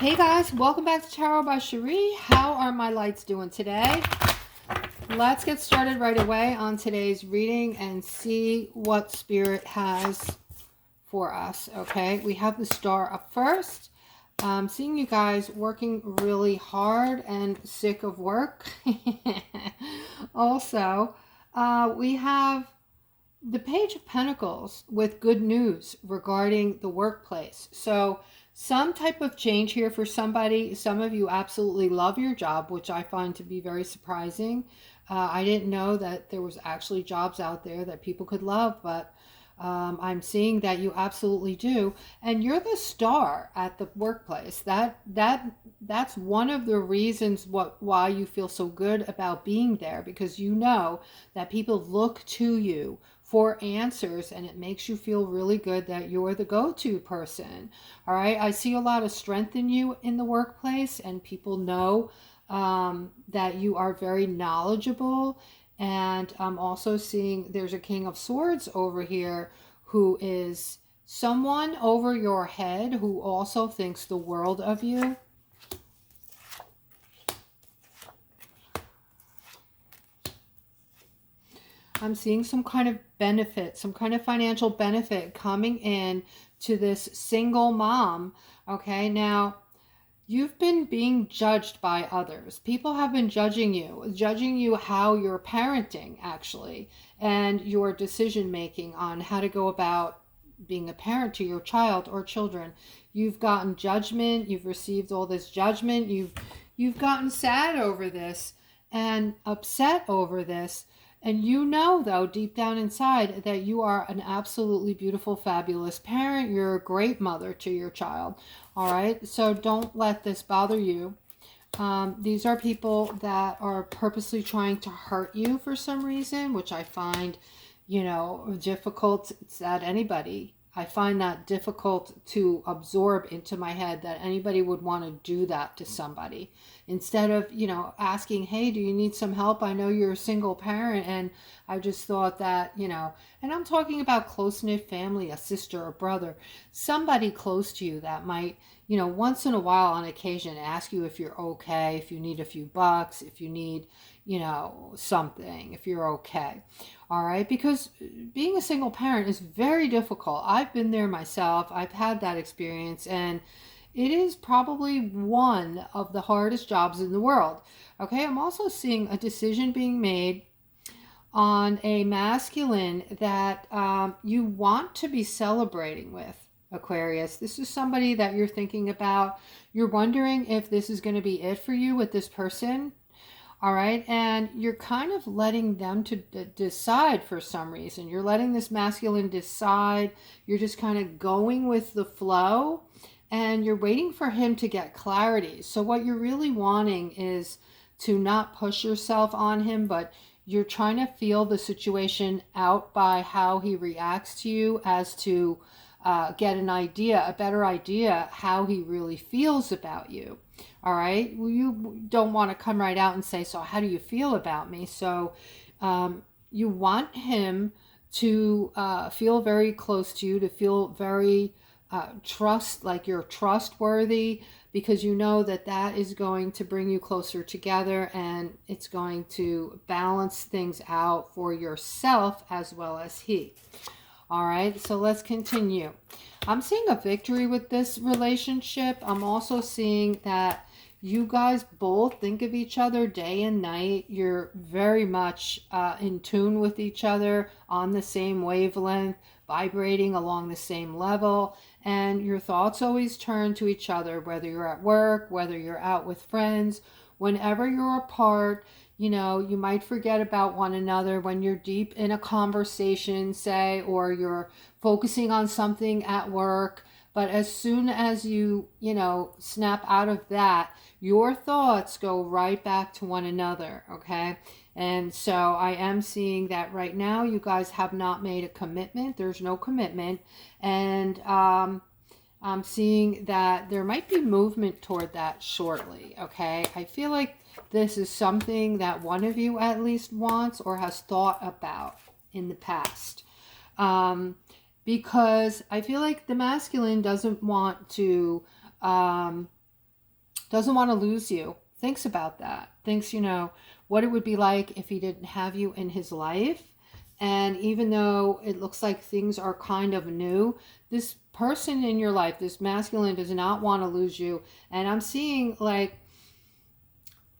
Hey guys, welcome back to Tarot by Cherie. How are my lights doing today? Let's get started right away on today's reading and see what Spirit has for us. Okay, we have the Star up first. Seeing you guys working really hard and sick of work. Also, we have the Page of Pentacles with good news regarding the workplace. So some type of change here for somebody. Some of you absolutely love your job, which I find to be very surprising. I didn't know that there was actually jobs out there that people could love, but I'm seeing that you absolutely do, and you're the star at the workplace. That's one of the reasons why you feel so good about being there, because you know that people look to you for answers, and it makes you feel really good that you're the go-to person. All right, I see a lot of strength in you in the workplace, and people know that you are very knowledgeable. And I'm also seeing there's a King of Swords over here who is someone over your head who also thinks the world of you. I'm seeing some kind of benefit, some kind of financial benefit coming in to this single mom. Okay, now you've been being judged by others. People have been judging you how you're parenting, actually, and your decision making on how to go about being a parent to your child or children. You've gotten judgment, you've received all this judgment, you've gotten sad over this and upset over this. And you know, though, deep down inside, that you are an absolutely beautiful, fabulous parent. You're a great mother to your child. All right? So don't let this bother you. These are people that are purposely trying to hurt you for some reason, which I find, difficult. It's that anybody. I find that difficult to absorb into my head, that anybody would want to do that to somebody. Instead of, asking, hey, do you need some help? I know you're a single parent, and I just thought that, and I'm talking about close-knit family, a sister, a brother, somebody close to you that might, once in a while on occasion ask you if you're okay, if you need a few bucks, if you need, something, if you're okay. All right, because being a single parent is very difficult. I've been there myself. I've had that experience, and it is probably one of the hardest jobs in the world. Okay, I'm also seeing a decision being made on a masculine that you want to be celebrating with, Aquarius. This is somebody that you're thinking about. You're wondering if this is going to be it for you with this person. All right, and you're kind of letting them to decide for some reason. You're letting this masculine decide. You're just kind of going with the flow, and you're waiting for him to get clarity. So what you're really wanting is to not push yourself on him, but you're trying to feel the situation out by how he reacts to you, as to get an idea, a better idea, how he really feels about you. All right, well, you don't want to come right out and say, so how do you feel about me? So you want him to feel very close to you, to feel very like you're trustworthy, because you know that that is going to bring you closer together, and it's going to balance things out for yourself as well as he. All right, so let's continue. I'm seeing a victory with this relationship. I'm also seeing that you guys both think of each other day and night. You're very much in tune with each other, on the same wavelength, vibrating along the same level, and your thoughts always turn to each other, whether you're at work, whether you're out with friends, whenever you're apart. You might forget about one another when you're deep in a conversation, say, or you're focusing on something at work. But as soon as you snap out of that, your thoughts go right back to one another, okay? And so I am seeing that right now you guys have not made a commitment. There's no commitment. And I'm seeing that there might be movement toward that shortly, okay? I feel like this is something that one of you at least wants or has thought about in the past. Because I feel like the masculine doesn't want to Doesn't want to lose you. Thinks about that. Thinks, what it would be like if he didn't have you in his life. And even though it looks like things are kind of new, this person in your life, this masculine, does not want to lose you. And I'm seeing like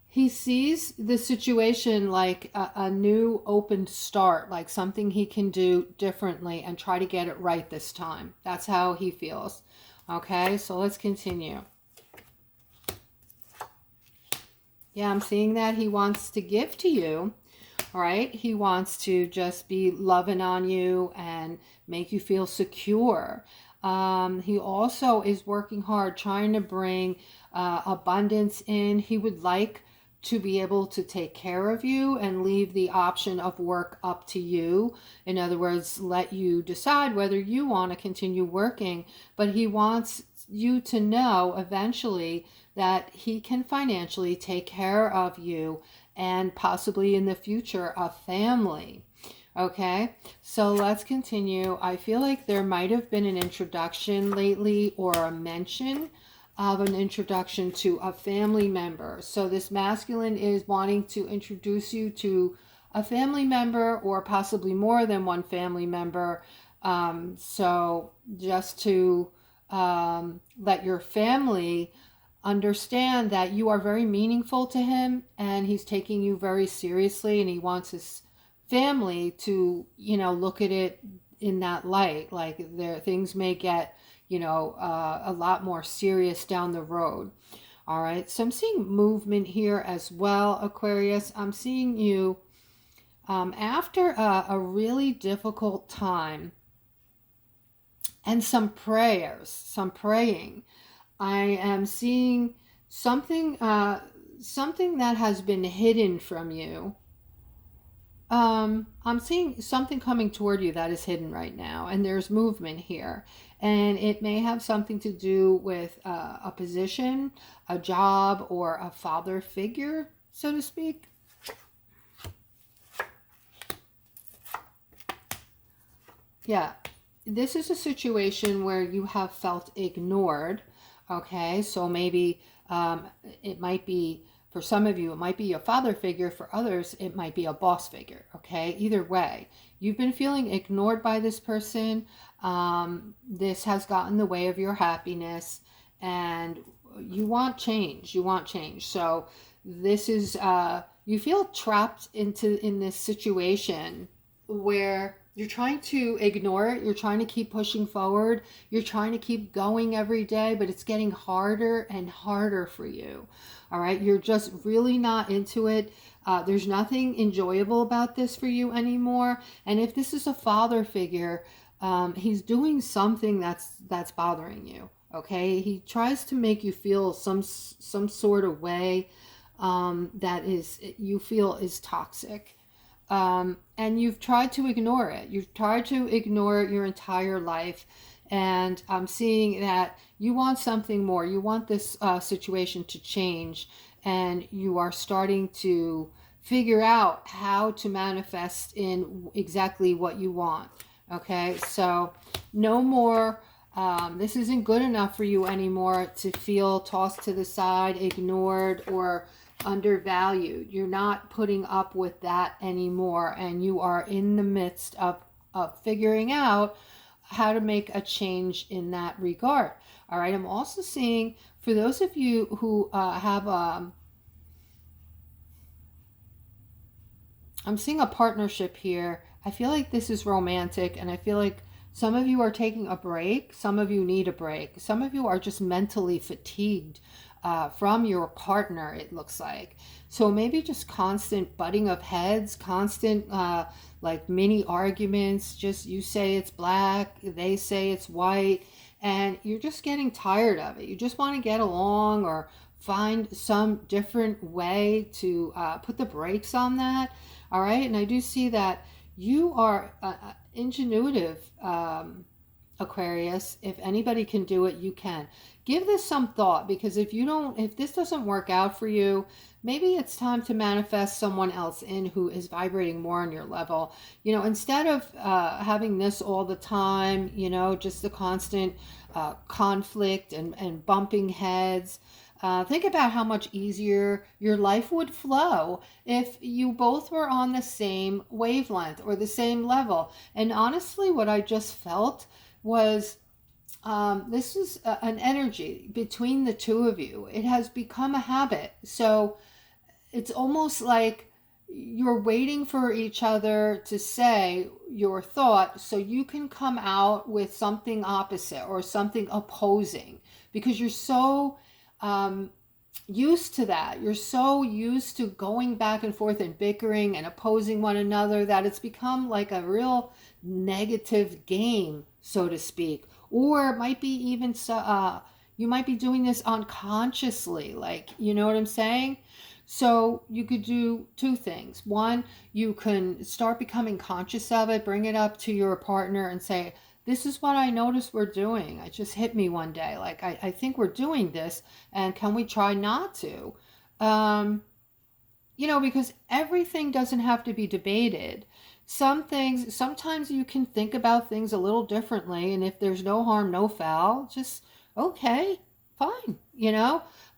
he sees the situation like a new open start, like something he can do differently and try to get it right this time. That's how he feels. Okay, so let's continue. Yeah, I'm seeing that he wants to give to you. All right, he wants to just be loving on you and make you feel secure. He also is working hard trying to bring abundance in. He would like to be able to take care of you and leave the option of work up to you. In other words, let you decide whether you want to continue working, but he wants you to know eventually that he can financially take care of you and possibly in the future a family. Okay, so let's continue. I feel like there might have been an introduction lately or a mention of an introduction to a family member. So this masculine is wanting to introduce you to a family member or possibly more than one family member. So just to let your family understand that you are very meaningful to him and he's taking you very seriously, and he wants his family to, look at it in that light. Like things may get, a lot more serious down the road. All right. So I'm seeing movement here as well, Aquarius. I'm seeing you after a really difficult time and some prayers, some praying. I am seeing something something that has been hidden from you. I'm seeing something coming toward you that is hidden right now, and there's movement here. And it may have something to do with a position, a job, or a father figure, so to speak. Yeah, this is a situation where you have felt ignored. Okay, so maybe it might be, for some of you, it might be a father figure. For others, it might be a boss figure. Okay, either way, you've been feeling ignored by this person. This has gotten in the way of your happiness, and you want change. You want change. So this is, you feel trapped in this situation where you're trying to ignore it. You're trying to keep pushing forward. You're trying to keep going every day, but it's getting harder and harder for you. All right. You're just really not into it. There's nothing enjoyable about this for you anymore. And if this is a father figure, he's doing something that's bothering you. Okay. He tries to make you feel some sort of way that is, you feel is toxic. And you've tried to ignore it. You've tried to ignore it your entire life. And I'm seeing that you want something more. You want this situation to change. And you are starting to figure out how to manifest in exactly what you want. Okay, so no more. This isn't good enough for you anymore to feel tossed to the side, ignored, or undervalued. You're not putting up with that anymore, and you are in the midst of figuring out how to make a change in that regard. All right, I'm also seeing for those of you who have I'm seeing a partnership here. I feel like this is romantic, and I feel like some of you are taking a break. Some of you need a break. Some of you are just mentally fatigued from your partner, it looks like. So maybe just constant butting of heads, constant like mini arguments. Just you say it's black, they say it's white, and you're just getting tired of it. You just want to get along or find some different way to put the brakes on that. All right, and I do see that you are ingenuitive, Aquarius. If anybody can do it, you can. Give this some thought, because if this doesn't work out for you, maybe it's time to manifest someone else in who is vibrating more on your level. Instead of having this all the time, just the constant conflict and bumping heads. Think about how much easier your life would flow if you both were on the same wavelength or the same level. And honestly, what I just felt was this is an energy between the two of you. It has become a habit. So it's almost like you're waiting for each other to say your thought so you can come out with something opposite or something opposing, because you're so um, used to that. You're so used to going back and forth and bickering and opposing one another that it's become like a real negative game, so to speak. Or it might be even so, you might be doing this unconsciously, like, you know what I'm saying? So you could do two things. One, you can start becoming conscious of it, bring it up to your partner and say, this is what I noticed we're doing. It just hit me one day. Like, I think we're doing this, and can we try not to? Um, because everything doesn't have to be debated. Some things, sometimes you can think about things a little differently, and if there's no harm, no foul, just okay, fine,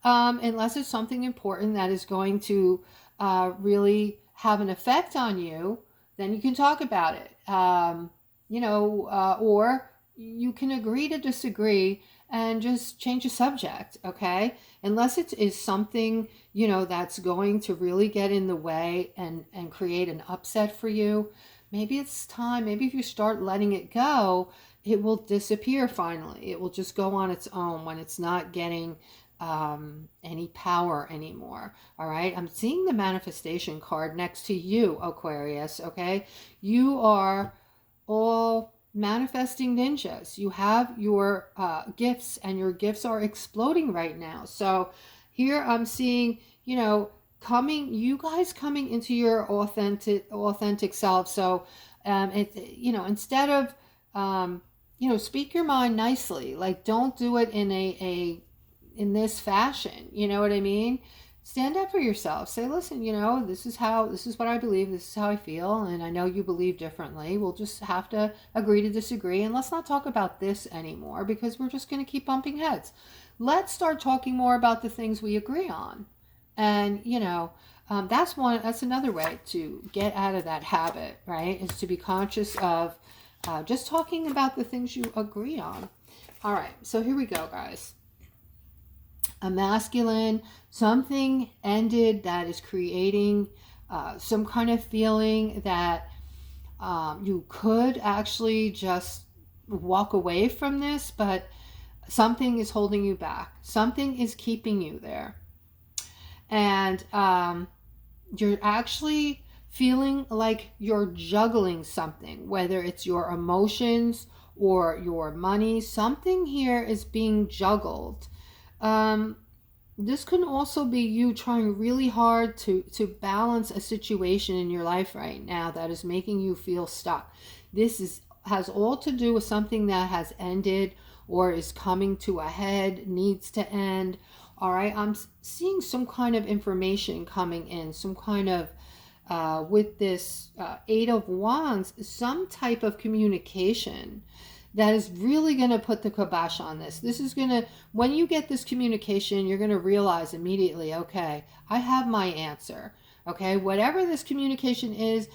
unless it's something important that is going to really have an effect on you, then you can talk about it. Or you can agree to disagree and just change the subject, okay? Unless it is something, that's going to really get in the way and create an upset for you, maybe it's time. Maybe if you start letting it go, it will disappear finally. It will just go on its own when it's not getting any power anymore. All right. I'm seeing the manifestation card next to you, Aquarius. Okay. You are all manifesting ninjas. You have your gifts, and your gifts are exploding right now. So here I'm seeing, you guys coming into your authentic self. So instead of speak your mind nicely. Like, don't do it in this fashion. You know what I mean? Stand up for yourself. Say, listen, this is what I believe, this is how I feel, and I know you believe differently. We'll just have to agree to disagree, and let's not talk about this anymore, because we're just going to keep bumping heads. Let's start talking more about the things we agree on. And that's another way to get out of that habit, right? Is to be conscious of just talking about the things you agree on. All right, so here we go, guys. A masculine, something ended that is creating some kind of feeling that you could actually just walk away from this, but something is holding you back. Something is keeping you there. And you're actually feeling like you're juggling something, whether it's your emotions or your money. Something here is being juggled. This can also be you trying really hard to balance a situation in your life right now that is making you feel stuck. This has all to do with something that has ended or is coming to a head, needs to end. All right, I'm seeing some kind of information coming in, some kind of with this Eight of Wands, some type of communication that is really going to put the kibosh on this. This is going to, when you get this communication, you're going to realize immediately, okay, I have my answer. Okay, whatever this communication is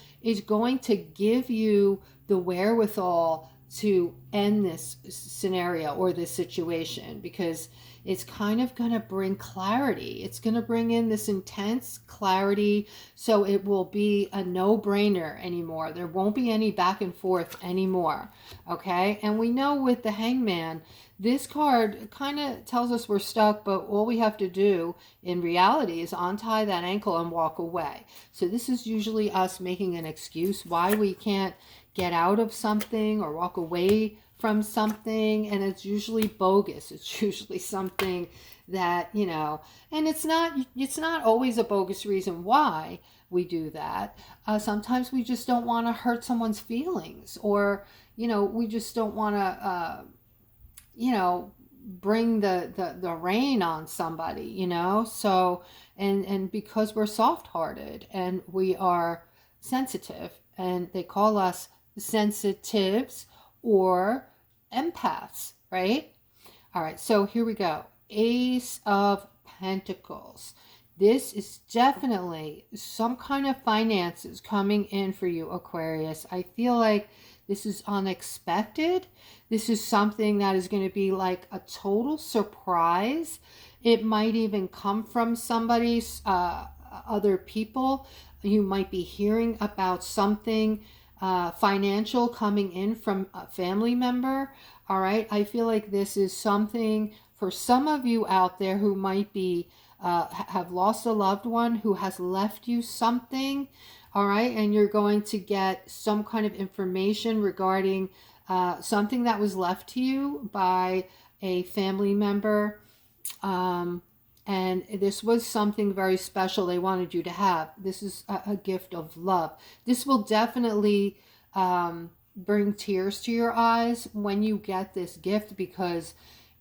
going to give you the wherewithal to end this scenario or this situation, because it's kind of going to bring clarity. It's going to bring in this intense clarity, so it will be a no-brainer anymore. There won't be any back and forth anymore, okay? And we know with the Hangman, this card kind of tells us we're stuck, but all we have to do in reality is untie that ankle and walk away. So this is usually us making an excuse why we can't get out of something or walk away from something, and it's usually bogus. It's usually something that, and it's not always a bogus reason why we do that. Sometimes we just don't want to hurt someone's feelings, or we just don't want to bring the rain on somebody, so and because we're soft-hearted and we are sensitive, and they call us sensitives or empaths, right? All right, so here we go. Ace of Pentacles. This is definitely some kind of finances coming in for you, Aquarius. I feel like this is unexpected. This is something that is going to be like a total surprise. It might even come from somebody's, other people. You might be hearing about something financial coming in from a family member. All right. I feel like this is something for some of you out there who might be have lost a loved one who has left you something. All right. And you're going to get some kind of information regarding something that was left to you by a family member. And this was something very special they wanted you to have. This is a gift of love. This will definitely bring tears to your eyes when you get this gift, because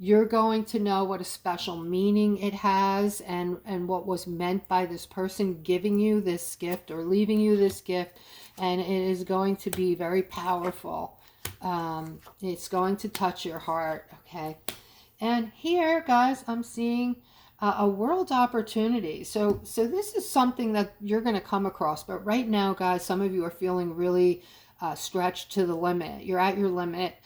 you're going to know what a special meaning it has, and what was meant by this person giving you this gift or leaving you this gift. And it is going to be very powerful. It's going to touch your heart. Okay. And here, guys, I'm seeing a world opportunity. So this is something that you're going to come across. But right now, guys, some of you are feeling really stretched to the limit. You're at your limit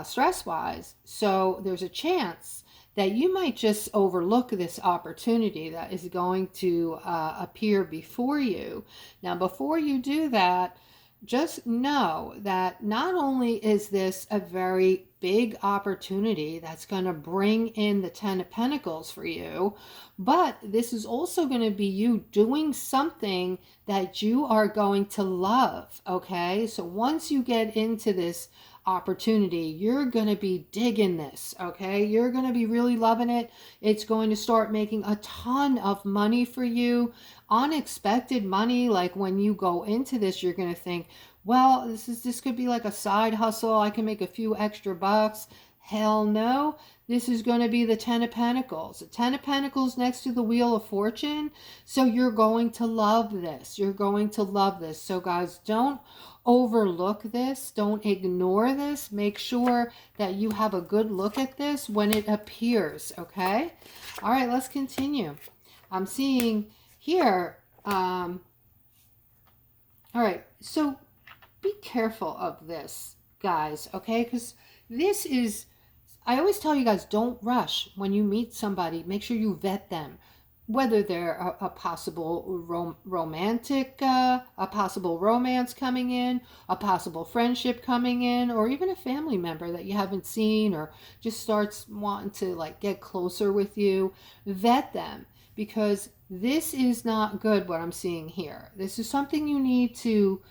stress-wise. So there's a chance that you might just overlook this opportunity that is going to appear before you. Now, before you do that, just know that not only is this a very big opportunity that's going to bring in the Ten of Pentacles for you, but this is also going to be you doing something that you are going to love. Okay, so once you get into this opportunity, you're going to be digging this. Okay, you're going to be really loving it. It's going to start making a ton of money for you, unexpected money. Like when you go into this, you're going to think, well, this could be like a side hustle. I can make a few extra bucks. Hell no. This is going to be the Ten of Pentacles. The Ten of Pentacles next to the Wheel of Fortune. So you're going to love this. You're going to love this. So guys, don't overlook this. Don't ignore this. Make sure that you have a good look at this when it appears. Okay. All right, let's continue. I'm seeing here. All right. So be careful of this, guys. Okay. Because this is, I always tell you guys, don't rush when you meet somebody. Make sure you vet them, whether they're a possible romantic, a possible romance coming in, a possible friendship coming in, or even a family member that you haven't seen or just starts wanting to like get closer with you. Vet them, because this is not good what I'm seeing here. This is something you need to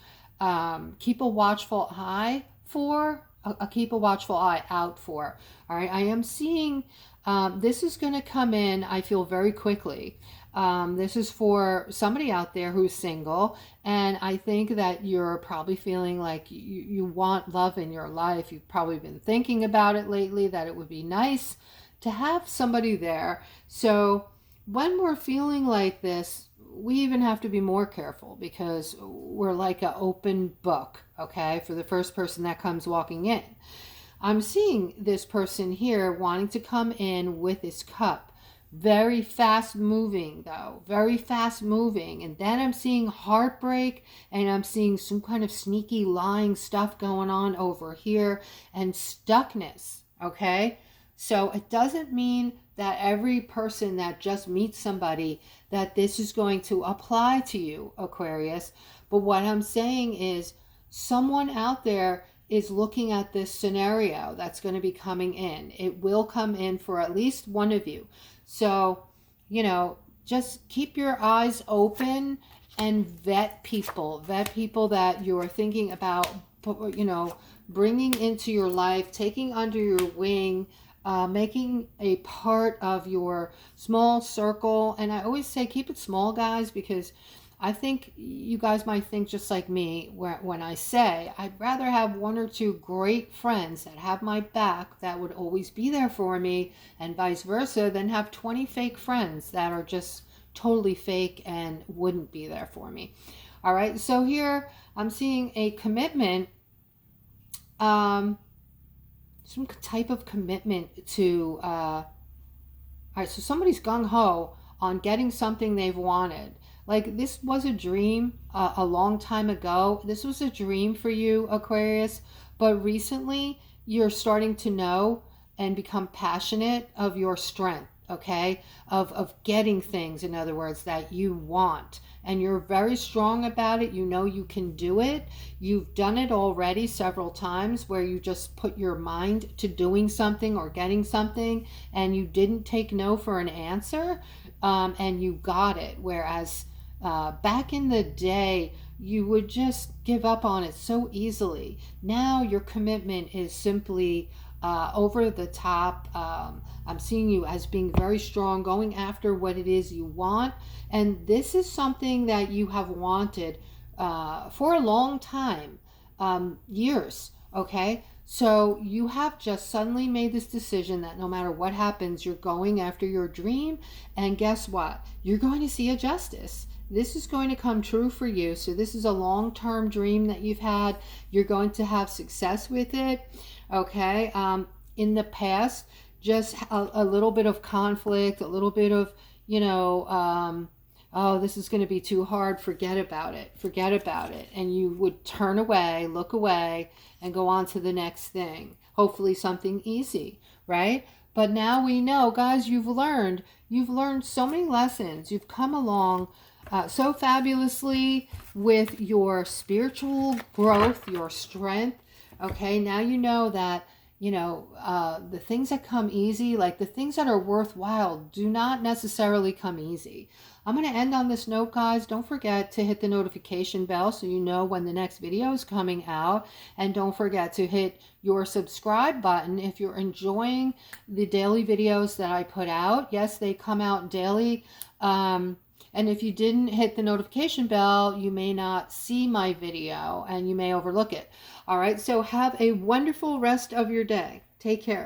keep a watchful eye for. Keep a watchful eye out for. All right, I am seeing this is going to come in, I feel, very quickly. This is for somebody out there who's single, and I think that you're probably feeling like you want love in your life. You've probably been thinking about it lately, that it would be nice to have somebody there. So when we're feeling like this, we even have to be more careful, because we're like an open book, okay, for the first person that comes walking in. I'm seeing this person here wanting to come in with his cup. Very fast moving, though. Very fast moving. And then I'm seeing heartbreak, and I'm seeing some kind of sneaky lying stuff going on over here, and stuckness, okay? So it doesn't mean that every person that just meets somebody that this is going to apply to you, Aquarius. But what I'm saying is someone out there is looking at this scenario that's going to be coming in. It will come in for at least one of you. So, you know, just keep your eyes open and vet people that you're thinking about, you know, bringing into your life, taking under your wing, making a part of your small circle. And I always say keep it small, guys, because I think you guys might think just like me when I say I'd rather have one or two great friends that have my back, that would always be there for me, and vice versa, than have 20 fake friends that are just totally fake and wouldn't be there for me. All right, so here I'm seeing a commitment, some type of commitment to, all right, so somebody's gung-ho on getting something they've wanted. Like, this was a dream a long time ago. This was a dream for you, Aquarius, but recently you're starting to know and become passionate of your strength, okay? Of getting things, in other words, that you want. And you're very strong about it. You know you can do it. You've done it already several times where you just put your mind to doing something or getting something and you didn't take no for an answer, and you got it. Whereas back in the day, you would just give up on it so easily. Now your commitment is simply over the top. I'm seeing you as being very strong, going after what it is you want. And this is something that you have wanted for a long time, years, okay? So you have just suddenly made this decision that no matter what happens, you're going after your dream. And guess what? You're going to see a justice. This is going to come true for you. So this is a long-term dream that you've had. You're going to have success with it, okay? In the past, just a little bit of conflict, a little bit of, oh, this is going to be too hard, forget about it, and you would turn away, look away, and go on to the next thing, hopefully something easy, right? But now we know, guys, you've learned so many lessons. You've come along so fabulously with your spiritual growth, your strength, okay? Now you know that the things that come easy, like the things that are worthwhile, do not necessarily come easy. I'm going to end on this note, guys. Don't forget to hit the notification bell so you know when the next video is coming out. And don't forget to hit your subscribe button if you're enjoying the daily videos that I put out. Yes, they come out daily. And if you didn't hit the notification bell, you may not see my video and you may overlook it. All right, so have a wonderful rest of your day. Take care.